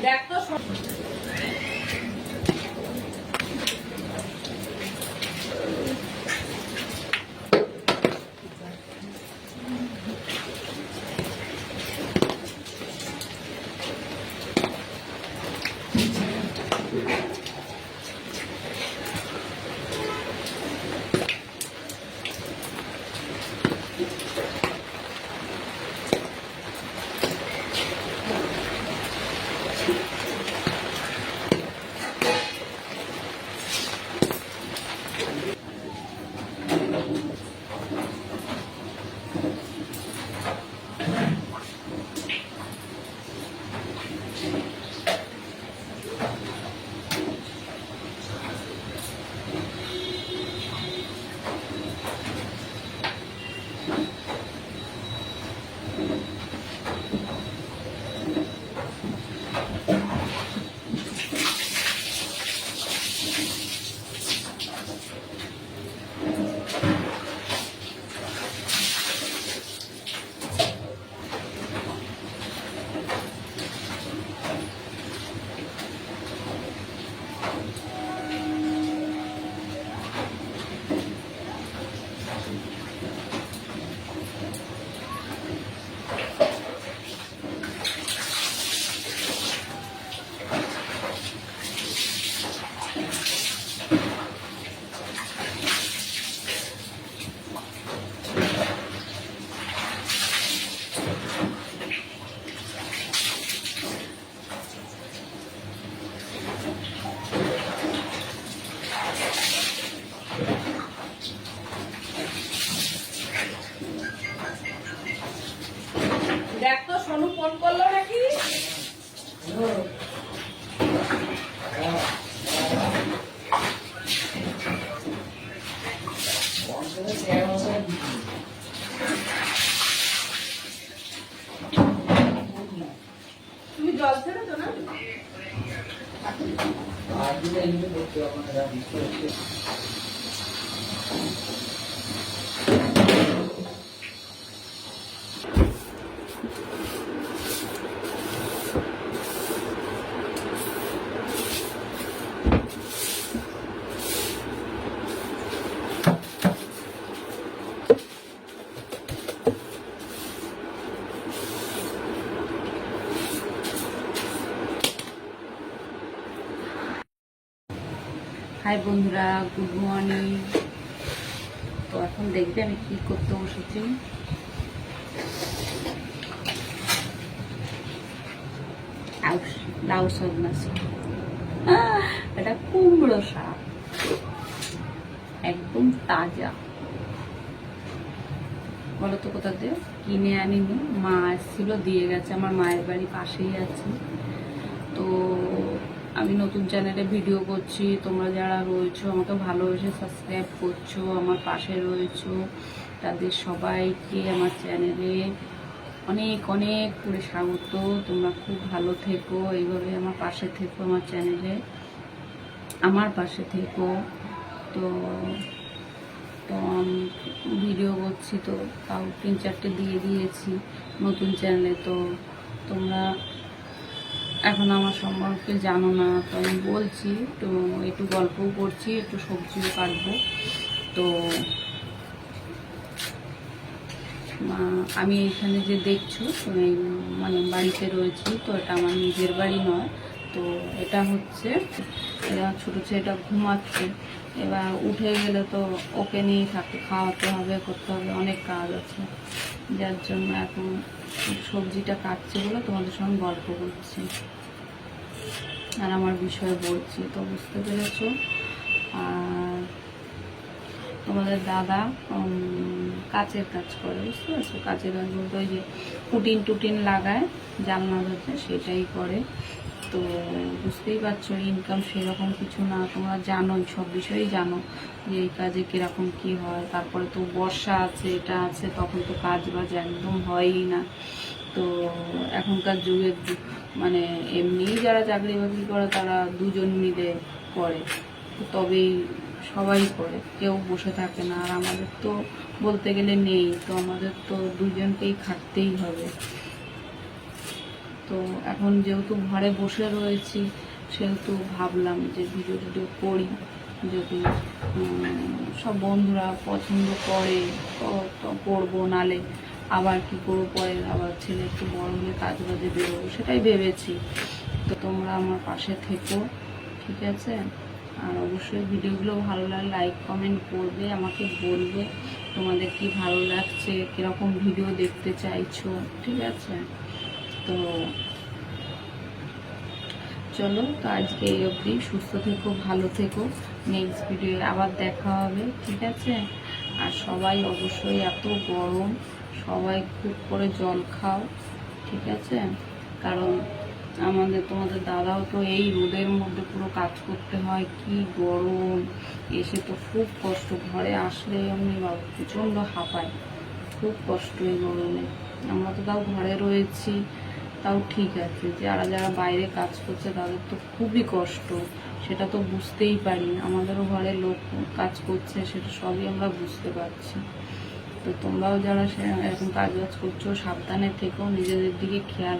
দেখ তো সোনু ফোন করলো নাকি? তুমি জল ছেড়ে তো না? হাই বন্ধুরা, গুড মর্নিং। তো এখন দেখবে আমি কি করতে বসেছি। লাউ সজনা শাক, এটা কুমড়ো শাক, একদম তাজা। বলো তো কোথা দিয়ে কিনে আনিনি, মা এসেছিল দিয়ে গেছে, আমার মায়ের বাড়ি পাশেই আছে। তো আমি নতুন চ্যানেলে ভিডিও করছি, তোমরা যারা রয়েছো আমাকে ভালোবেসে সাবস্ক্রাইব করছো, আমার পাশে রয়েছো, তাদের সবাইকে আমার চ্যানেলে অনেক অনেক করে স্বাগত। তোমরা খুব ভালো থেকো, এইভাবে আমার পাশে থেকো, আমার চ্যানেলে আমার পাশে থেকো। তো তো ভিডিও করছি, তো তাও 3-4টে দিয়ে দিয়েছি নতুন চ্যানেলে। তো তোমরা এখন আমার সম্পর্কে জানো না, তো আমি বলছি, তো একটু গল্পও করছি, একটু সবজিও কাটবো। তো আমি এখানে যে দেখছো মানে বাড়িতে রয়েছি, তো এটা আমার নিজের বাড়ি নয়। তো এটা হচ্ছে, এরা ছোটো ছেলেটা ঘুমাচ্ছে, এবার উঠে গেলে তো ওকে নিয়েই থাকে, খাওয়াতে হবে, করতে হবে, অনেক কাজ আছে, যার জন্য এখন সবজিটা কাটছে বলে তোমাদের সঙ্গে গল্প করছি আর আমার বিষয়ে বলছি। তো বুঝতে পেরেছো। আর তোমাদের দাদা কাচের কাজ করে, বুঝতে পারছো? কাচের কাজ বলতে ওই যে টুটিন লাগায় জানলা দরজা, সেটাই করে। তো বুঝতেই পারছো ইনকাম সেরকম কিছু না, তোমরা জানোই, সব বিষয়েই জানো যে এই কাজে কীরকম কী হয়। তারপরে তো বর্ষা আছে, এটা আছে, তখন তো কাজ বাজ একদম হয়ই না। তো এখনকার যুগে মানে এমনিই যারা চাকরি বাকরি করে তারা দুজন মিলে করে, তবেই সবাই করে, কেউ বসে থাকে না। আর আমাদের তো বলতে গেলে নেই, তো আমাদের তো দুজনকেই খাটতেই হবে। তো তো এখন যেহেতু ঘরে বসে রয়েছি সেহেতু ভাবলাম যে ভিডিও টিডিও করি, যদি সব বন্ধুরা পছন্দ করে তো করবো, নালে আবার কি করবো, পরে আবার ছেলে একটু বড় হলে কাজ বাজে বেরোবো, সেটাই ভেবেছি। তো তোমরা আমার পাশে থেকো, ঠিক আছে? আর অবশ্যই ভিডিওগুলো ভালো লাগলে লাইক কমেন্ট করবে, আমাকে বলবে তোমাদের কি ভালো লাগছে, কীরকম ভিডিও দেখতে চাইছো, ঠিক আছে? তো চলো, তো আজকে এই অবধি। সুস্থ থেকো, ভালো থেকো, নেক্সট ভিডিও আবার দেখা হবে, ঠিক আছে? আর সবাই অবশ্যই, এত গরম, সবাই খুব করে জল খাও, ঠিক আছে? কারণ তোমাদের দাদাও তো এই রোদের মধ্যে পুরো কাজ করতে হয়, কি গরম, এসে তো খুব কষ্ট, ঘরে আসলে এমনি বাবা প্রচণ্ড হাঁপায়, খুব কষ্ট এই গরমে। আমরা তো তাও ঘরে রয়েছি, তাও ঠিক আছে, যারা যারা বাইরে কাজ করছে তাদের তো খুবই কষ্ট, সেটা তো বুঝতেই পারি, আমাদেরও ঘরে লোক কাজ করছে, সেটা সবই আমরা বুঝতে পারছি। তো তোমরাও যারা এরকম কাজ বাজ করছো সাবধানে থেকো, নিজেদের দিকে খেয়াল